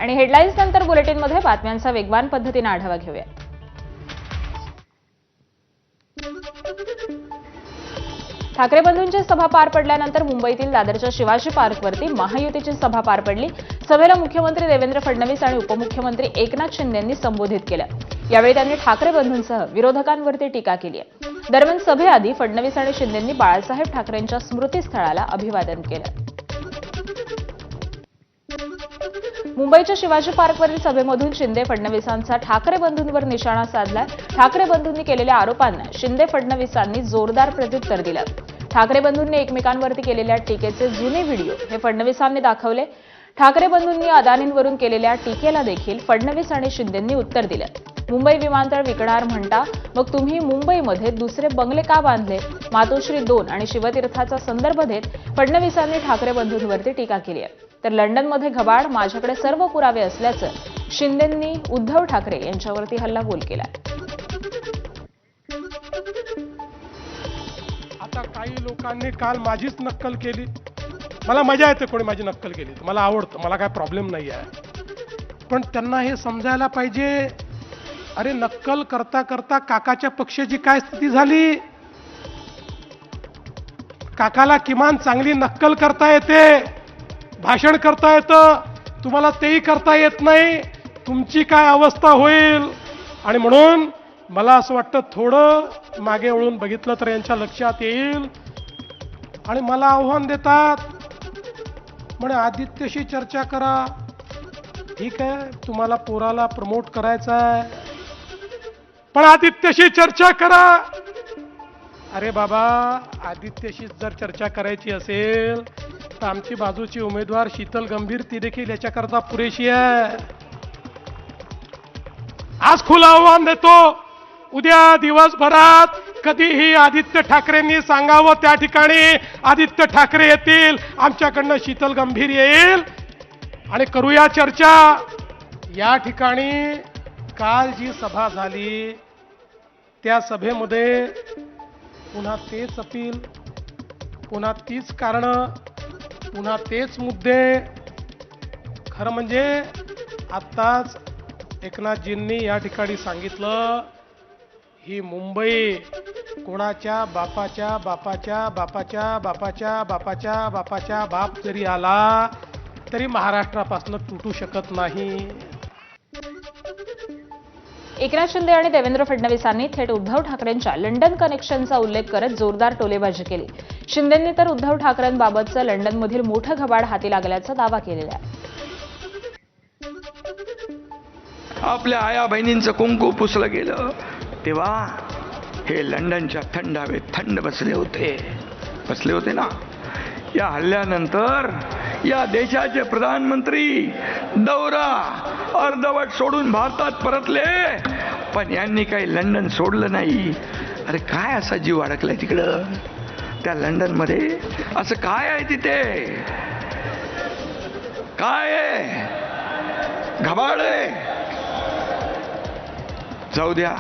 आणि हेडलाईन्स नंतर बुलेटिनमध्ये बातम्यांचा वेगवान पद्धतीने आढावा घेऊया। ठाकरे बंधूंची सभा पार पडल्यानंतर मुंबईतील दादरच्या शिवाजी पार्कवरती महायुतीची सभा पार पडली। सभेला मुख्यमंत्री देवेंद्र फडणवीस आणि उपमुख्यमंत्री एकनाथ शिंदे यांनी संबोधित केलं। यावेळी त्यांनी ठाकरे बंधूंसह विरोधकांवरती टीका केली आहे। दरम्यान सभेआधी फडणवीस आणि शिंदेंनी बाळासाहेब ठाकरेंच्या स्मृतीस्थळाला अभिवादन केलं। मुंबईच्या शिवाजी पार्कवरील सभेमधून शिंदे फडणवीसांचा ठाकरे बंधूंवर निशाणा साधला। ठाकरे बंधूंनी केलेल्या आरोपांना शिंदे फडणवीसांनी जोरदार प्रत्युत्तर दिलं। ठाकरे बंधूंनी एकमेकांवरती केलेल्या टीकेचे जुने व्हिडिओ हे फडणवीसांनी दाखवले। ठाकरे बंधूंनी अदानींवरून केलेल्या टीकेला देखील फडणवीस आणि शिंदेंनी उत्तर दिलं। मुंबई विमानतळ विकणार म्हणता, मग तुम्ही मुंबईमध्ये दुसरे बंगले का बांधले? मातोश्री 2 आणि शिवतीर्थाचा संदर्भ देत फडणवीसांनी ठाकरे बंधूंवरती टीका केली आहे। तर लंडनमध्ये घबाड, माझ्याकडे सर्व पुरावे असल्याचं शिंदेंनी उद्धव ठाकरे यांच्यावरती हल्लाबोल केला। आता काही लोकांनी काल माझीच नक्कल केली। मला मजा येते कोणी माझी नक्कल केली, मला आवडतं, मला काय प्रॉब्लेम नाही आहे। पण त्यांना हे समजायला पाहिजे, अरे नक्कल करता करता काकाच्या पक्षाची काय स्थिती झाली? काकाला किमान चांगली नक्कल करता येते, भाषण करता येतं, तुम्हाला तेही करता येत नाही। तुमची काय अवस्था होईल? आणि म्हणून मला असं वाटतं थोडं मागे वळून बघितलं तर यांच्या लक्षात येईल। आणि मला आव्हान देतात, म्हणे आदित्यशी चर्चा करा। ठीक आहे, तुम्हाला पोराला प्रमोट करायचं आहे, पण आदित्यशी चर्चा करा। अरे बाबा, आदित्यशी जर चर्चा करायची असेल तर आमची बाजूची उमेदवार शीतल गंभीर ती देखील याच्याकरता पुरेशी आहे। आज खुलं आव्हान देतो, उद्या दिवसभरात कधीही आदित्य ठाकरेंनी सांगावं त्या ठिकाणी आदित्य ठाकरे येतील, आमच्याकडनं शीतल गंभीर येईल आणि करूया चर्चा। या ठिकाणी काल जी सभा झाली त्या सभेमध्ये पुन्हा तेच अपील, पुन्हा तीच कारणं, पुन्हा तेच मुद्दे। खरं म्हणजे आत्ताच एकनाथजींनी या ठिकाणी सांगितलं, ही मुंबई कोणाच्या बापाच्या बापाच्या बापाच्या बापाच्या बापाच्या बापाच्या बाप जरी आला तरी महाराष्ट्रापासून तुटू शकत नाही। एकनाथ शिंदे आणि देवेंद्र फडणवीसांनी थेट उद्धव ठाकरेंच्या लंडन कनेक्शनचा उल्लेख करत जोरदार टोलेबाजी केली। शिंदेंनी तर उद्धव ठाकरेंबाबतचं लंडनमधील मोठं घबाड हाती लागल्याचा दावा केलेला आहे। आपल्या आया बहिणींचं कुंकू पुसलं गेलं तेव्हा हे लंडनच्या थंड हवेत थंड बसले होते ना। या हल्ल्यानंतर या देशाचे प्रधानमंत्री दौरा अर्धवट सोडून भारतात परतले, पण यांनी काही लंडन सोडलं नाही। अरे काय असा जीव अडकलाय तिकडं त्या लंडनमध्ये? असं काय आहे तिथे? काय आहे? घबाड आहे? जाऊ द्या,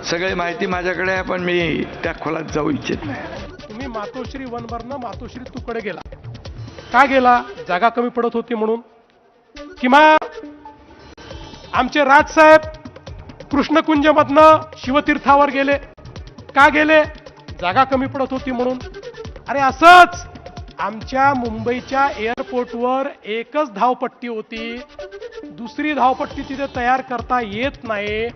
सगळी माहिती माझ्याकडे आहे, पण मी त्या खोलात जाऊ इच्छित नाही। तुम्ही मातोश्री 1 वरनं मातोश्री 2 कडे गेला, का गेला? जागा कमी पडत होती म्हणून? किंवा आमचे राजसाहेब कृष्णकुंजमधनं शिवतीर्थावर गेले, का गेले? जागा कमी पडत होती म्हणून। अरे असंच आमच्या मुंबईच्या एअरपोर्टवर एकच धावपट्टी होती, दुसरी धावपट्टी तिथे तयार करता येत नाही,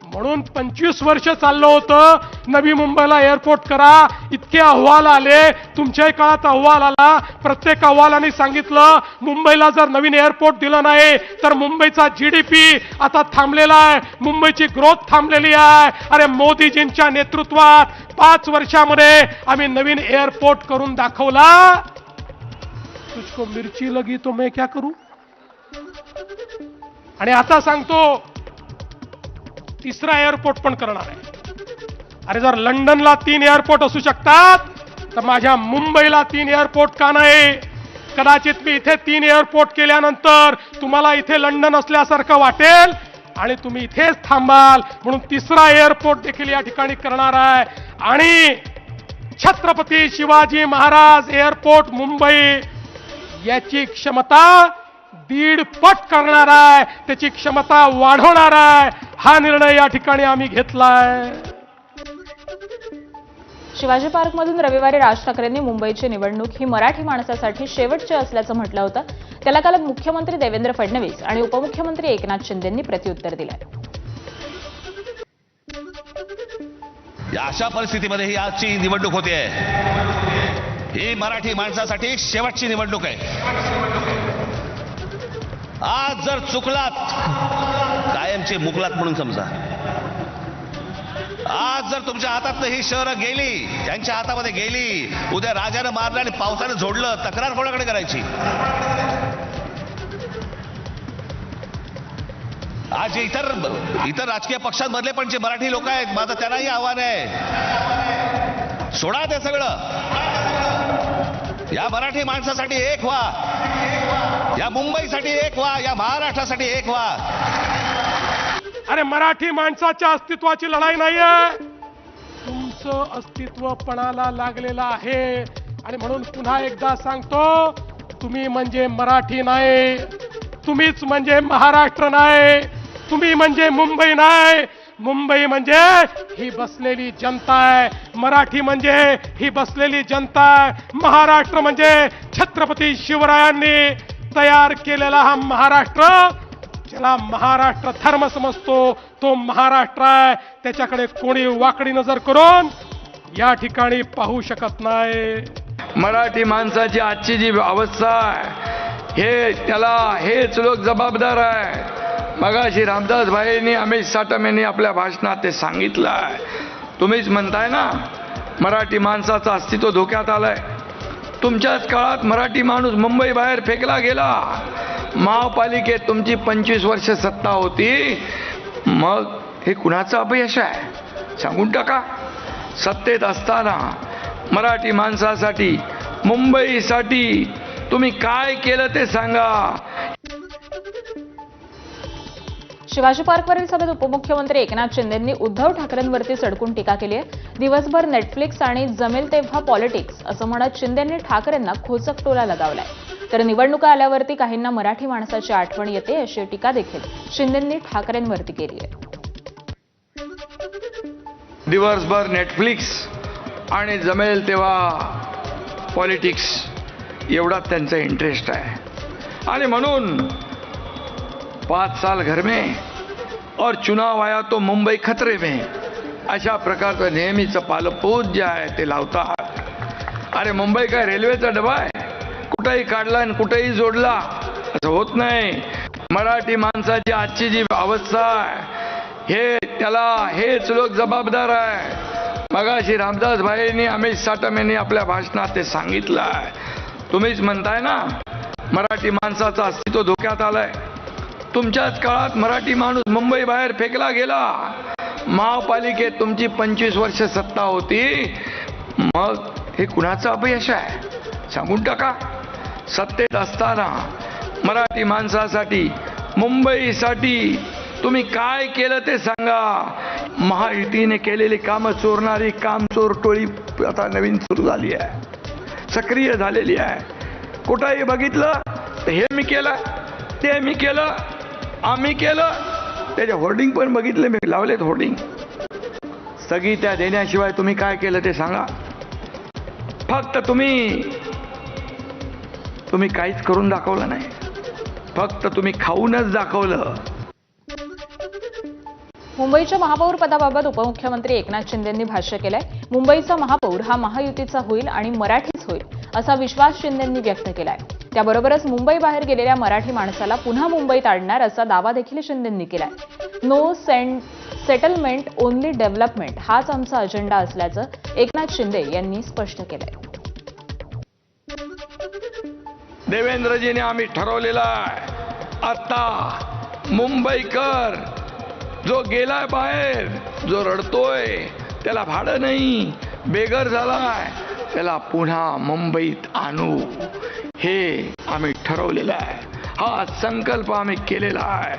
म्हणून 25 वर्ष चाललं होतं नवी मुंबईला एअरपोर्ट करा। इतके अहवाल आले, तुमच्याही काळात अहवाल आला, प्रत्येक अहवालाने सांगितलं मुंबईला जर नवीन एअरपोर्ट दिलं नाही तर मुंबईचा जीडीपी आता थांबलेला आहे, मुंबईची ग्रोथ थांबलेली आहे। अरे मोदीजींच्या नेतृत्वात 5 वर्षामध्ये आम्ही नवीन एअरपोर्ट करून दाखवला। तुझको मिरची लगी तो मैं क्या करूं? आणि आता सांगतो तिसरा एअरपोर्ट पण करणार आहे। अरे जर लंडनला 3 एअरपोर्ट असू शकतात तर माझ्या मुंबईला 3 एअरपोर्ट का नाही? कदाचित मी इथे 3 एअरपोर्ट केल्यानंतर तुम्हाला इथे लंडन असल्यासारखं वाटेल आणि तुम्ही इथेच थांबाल, म्हणून तिसरा एअरपोर्ट देखील या ठिकाणी करणार आहे। आणि छत्रपती शिवाजी महाराज एअरपोर्ट मुंबई याची क्षमता दीड पट करणार आहे, त्याची क्षमता वाढवणार आहे. हा निर्णय या ठिकाणी आम्ही घेतलाय. शिवाजी पार्कमधून रविवारी राज ठाकरेंनी मुंबईची निवडणूक ही मराठी माणसासाठी शेवटची असल्याचं म्हटलं होतं. त्याला काल मुख्यमंत्री देवेंद्र फडणवीस आणि उपमुख्यमंत्री एकनाथ शिंदेंनी प्रत्युत्तर दिलंय. या अशा परिस्थितीमध्ये ही आजची निवडणूक होते. ही मराठी माणसासाठी शेवटची निवडणूक आहे. आज जर चुकलात, कायमचे मुकलात म्हणून समजा. आज जर तुमच्या हातातनं ही शहरं गेली, त्यांच्या हातामध्ये गेली, उद्या राजानं मारलं आणि पावसानं झोडलं, तक्रार कोणाकडे करायची? आज इतर राजकीय पक्षांमधले पण जे मराठी लोक आहेत, माझं त्यांनाही आव्हान आहे, सोडा ते सगळं. या मराठी माणसासाठी एक व्हा, या मुंबईसाठी एक व्हा, या महाराष्ट्रासाठी एक व्हा. अरे मराठी माणसाच्या अस्तित्वाची लढाई नाहीये, तुमचं अस्तित्व पणाला लागलेलं आहे. आणि म्हणून पुन्हा एकदा सांगतो, तुम्ही म्हणजे मराठी नाही, तुम्हीच म्हणजे महाराष्ट्र नाही, तुम्ही म्हणजे मुंबई नाही. मुंबई म्हणजे ही बसलेली जनता आहे, मराठी म्हणजे ही बसलेली जनता आहे. महाराष्ट्र म्हणजे छत्रपती शिवरायांनी तयार केलेला हा महाराष्ट्र, ज्याला महाराष्ट्र धर्म समजतो, तो महाराष्ट्र आहे. त्याच्याकडे कोणी वाकडी नजर करून या ठिकाणी पाहू शकत नाही. मराठी माणसाची आजची जी अवस्था आहे, हेच लोक जबाबदार आहे. मगाशी रामदास भाईंनी, अमित साटम यांनी आपल्या भाषणात ते सांगितलं आहे. तुम्हीच म्हणताय ना, मराठी माणसाचं अस्तित्व धोक्यात आलंय. तुमच्याच काळात मराठी माणूस मुंबई बाहेर फेकला गेला. महापालिकेत तुमची 25 वर्ष सत्ता होती. मग हे कुणाचं अपयश आहे सांगून टाका. सत्तेत असताना मराठी माणसासाठी, मुंबईसाठी तुम्ही काय केलं ते सांगा. शिवाजी पार्कवरील सभेत उपमुख्यमंत्री एकनाथ शिंदेंनी उद्धव ठाकरेंवरती सडकून टीका केली आहे. दिवसभर नेटफ्लिक्स आणि जमेल तेव्हा पॉलिटिक्स असं म्हणत शिंदेंनी ठाकरेंना खोचक टोला लगावलाय. तर निवडणुका आल्यावरती काहींना मराठी माणसाची आठवण येते अशी टीका देखील शिंदेंनी ठाकरेंवरती केली आहे. दिवसभर नेटफ्लिक्स आणि जमेल तेव्हा पॉलिटिक्स एवढा त्यांचा इंटरेस्ट आहे. आणि म्हणून 5 साल घर में और चुनाव आया तो मुंबई खतरे में, अशा प्रकारचं नेहमीचं पालपोत जे आहे ते लावतात. अरे मुंबई काय रेल्वेचा डबा आहे, कुठेही काढला आणि कुठेही जोडला, असं होत नाही. मराठी माणसाची आजची जी अवस्था आहे, हेच लोक जबाबदार आहे. मगाशी रामदास भाईंनी, अमित साटम यांनी आपल्या भाषणात ते सांगितलं आहे. तुम्हीच म्हणताय ना, मराठी माणसाचं अस्तित्व धोक्यात आलंय. तुमच्याच काळात मराठी माणूस मुंबई बाहेर फेकला गेला. महापालिकेत तुमची 25 वर्ष सत्ता होती. मग हे कुणाचं अपयश आहे सांगून टाका. सत्तेत असताना मराठी माणसासाठी, मुंबईसाठी तुम्ही काय केलं ते सांगा. महायुतीने केलेली कामं चोरणारी कामचोर टोळी आता नवीन सुरू झाली आहे, सक्रिय झालेली आहे. कुठंही बघितलं तर हे मी केलं, ते मी केलं, आम्ही केलं. त्याचे होर्डिंग पण बघितले मी, लावलेत होर्डिंग. स्थगित्या देण्याशिवाय तुम्ही काय केलं ते सांगा. फक्त तुम्ही काहीच करून दाखवलं नाही, फक्त तुम्ही खाऊनच दाखवलं. मुंबईच्या महापौर पदाबाबत उपमुख्यमंत्री एकनाथ शिंदेंनी भाष्य केलंय. मुंबईचा महापौर हा महायुतीचा होईल आणि मराठीच होईल असा विश्वास शिंदेंनी व्यक्त केलाय. त्याबरोबरच मुंबई बाहेर गेलेल्या मराठी माणसाला पुन्हा मुंबईत आणणार असा दावा देखील शिंदेंनी केलाय. नो सेटलमेंट ओनली डेव्हलपमेंट हाच आमचा अजेंडा असल्याचं एकनाथ शिंदे यांनी स्पष्ट केलंय. देवेंद्रजीने आम्ही ठरवलेला आहे, आता मुंबईकर जो गेलाय बाहेर, जो रडतोय, त्याला भाडं नाही, बेघर झालाय, त्याला पुन्हा मुंबईत आणू, हे आम्ही ठरवलेलं आहे. हा संकल्प आम्ही केलेला आहे.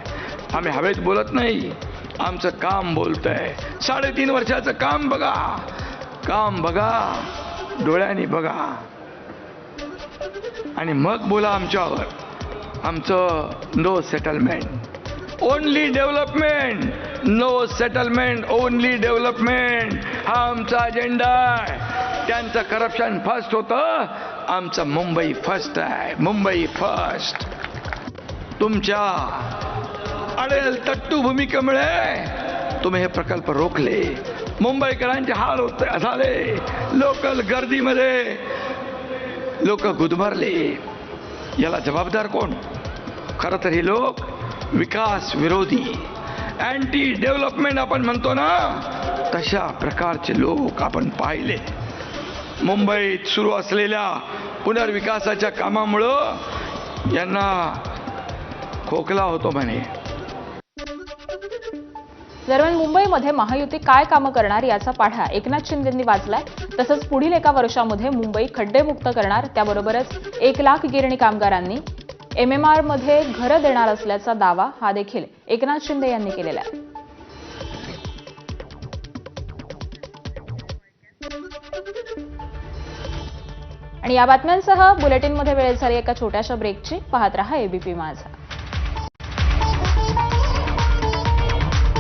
आम्ही हवेत बोलत नाही, आमचं काम बोलतंय. 3.5 वर्षाचं काम बघा, डोळ्यांनी बघा आणि मग बोला आमच्यावर. आमचं no settlement only development, no settlement only development हा आमचा अजेंडा आहे. त्यांचं करप्शन फर्स्ट होतं, आमचं मुंबई फर्स्ट आहे. मुंबई फर्स्ट. तुमच्या अडेल तट्टू भूमिकेमुळे तुम्ही हे प्रकल्प रोखले. मुंबईकरांचे हाल होते झाले. लोकल गर्दीमध्ये लोक गुदमरले. याला जबाबदार कोण? खरं तर हे लोक विकास विरोधी, अँटी डेव्हलपमेंट आपण म्हणतो ना, तशा प्रकारचे लोक आपण पाहिले. मुंबईत सुरू असलेल्या पुनर्विकासाच्या कामामुळं यांना खोकला होतो म्हणे. दरम्यान मुंबईमध्ये महायुती काय कामं करणार याचा पाढा एकनाथ शिंदेंनी वाचलाय. तसंच पुढील एका वर्षामध्ये मुंबई खड्डेमुक्त करणार, त्याबरोबरच 1 लाख गिरणी कामगारांनी MMR मध्ये घरं देणार असल्याचा दावा हा देखील एकनाथ शिंदे यांनी केलेला आहे. आणि या बातम्यांसह बुलेटिनमध्ये वेळ झाली एका छोट्याशा ब्रेकची. पाहत रहा ABP माझा.